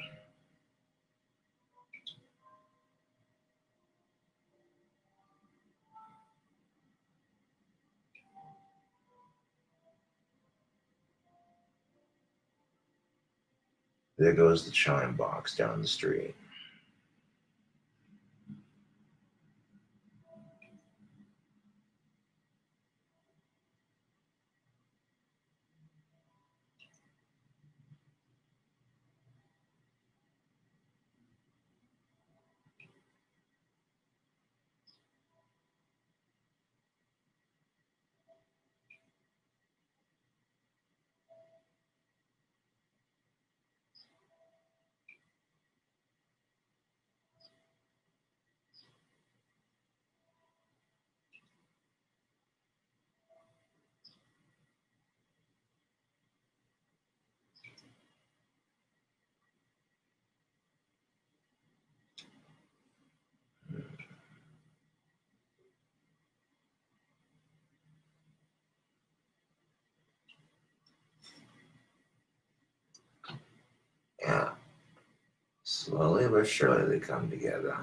There goes the chime box down the street. Yeah. Slowly but surely they come together.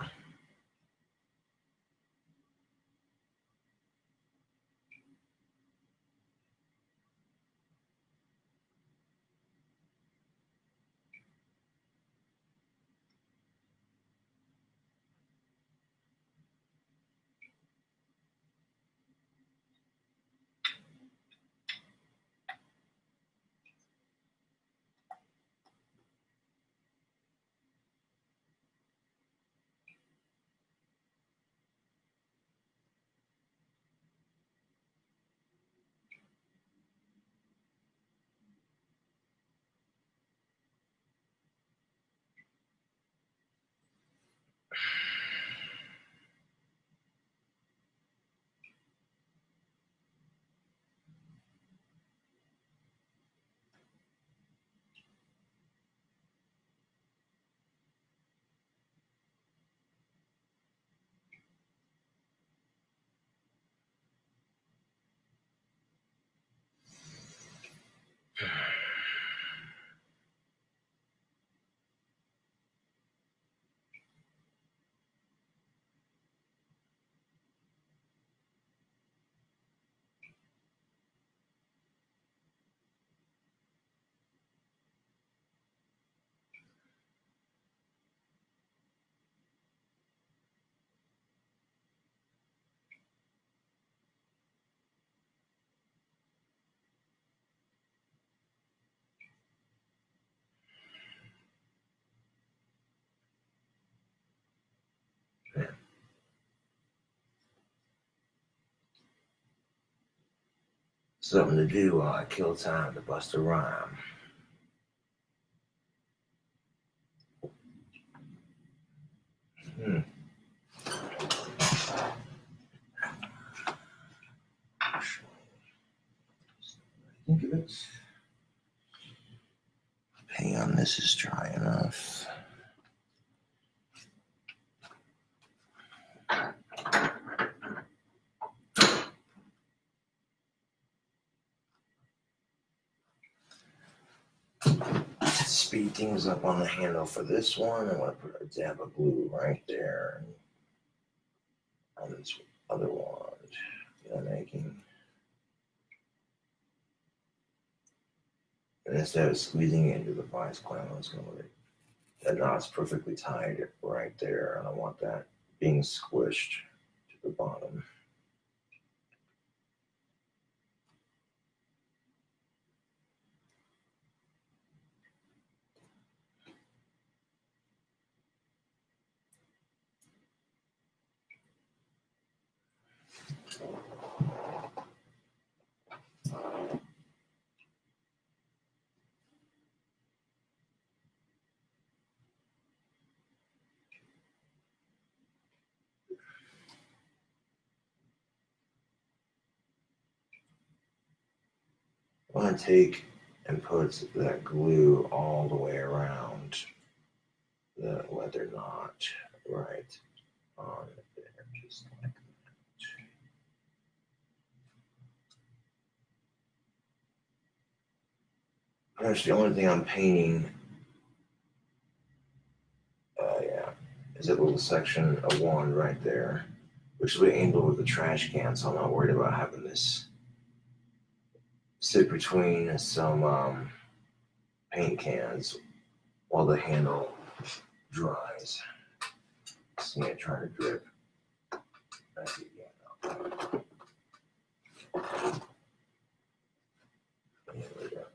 Something to do while I kill time to bust a rhyme. Think of it. Paint on this is dry enough. Speed things up on the handle for this one. I'm going to put a dab of glue right there on this other wand that I'm making. And instead of squeezing it into the vice clamp, I'm just going to let it. That knot's perfectly tied right there, and I want that being squished to the bottom. I want to take and put that glue all the way around the leather knot right on there, just like that. Actually, the only thing I'm painting, is that little section of wand right there, which will be aimed over the trash can, so I'm not worried about having this sit between some paint cans while the handle dries. See it trying to drip. That's it, yeah. There we go.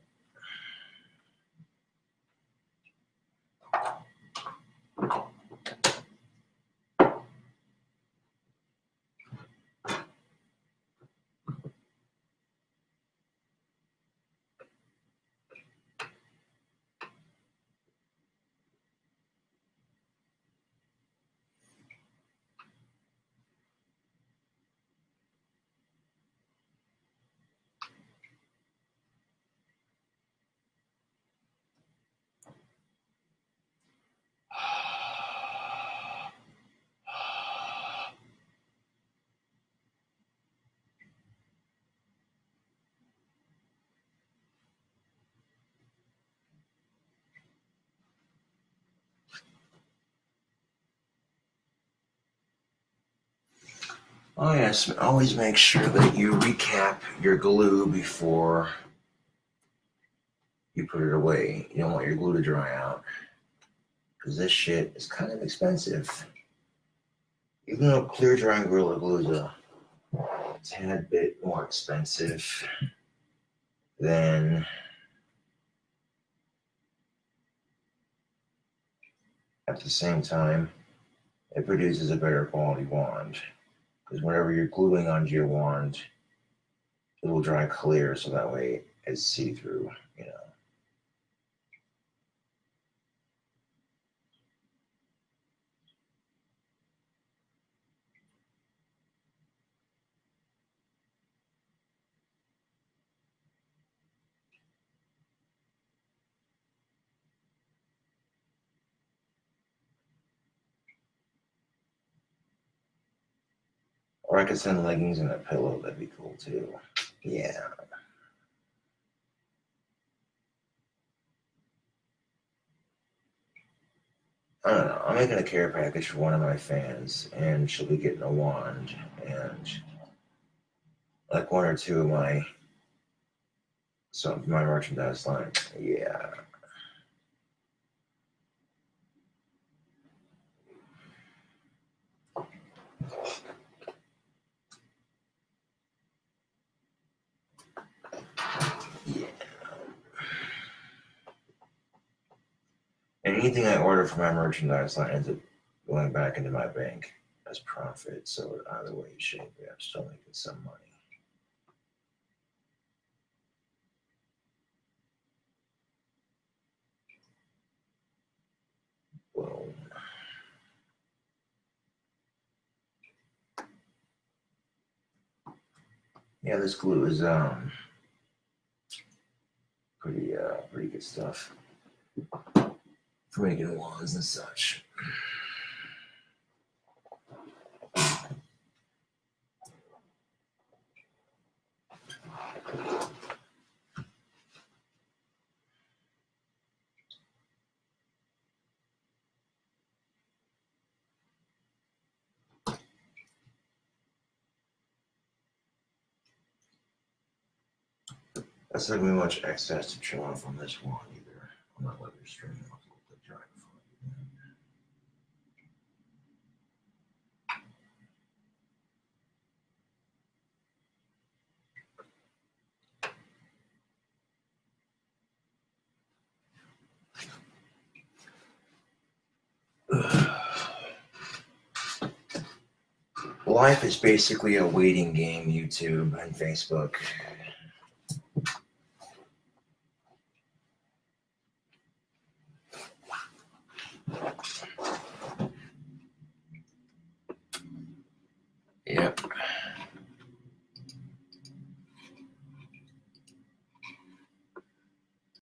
Oh yes, always make sure that you recap your glue before you put it away. You don't want your glue to dry out, because this shit is kind of expensive. Even though clear drying Gorilla Glue is a tad bit more expensive than at the same time, it produces a better quality wand. Because whenever you're gluing onto your wand, it will dry clear, so that way it's see-through, you know. Or I could send leggings and a pillow, that'd be cool too. Yeah. I don't know. I'm making a care package for one of my fans, and she'll be getting a wand, and like one or two of my merchandise line. Yeah. Yeah. And anything I order for my merchandise line ends up going back into my bank as profit. So either way you shape it, I'm still making some money. Yeah, this glue is pretty good stuff for making wands and such. That's not gonna be much excess to trim off on this one either. I'm not letting the string off the dry before I do that. Life is basically a waiting game, YouTube and Facebook.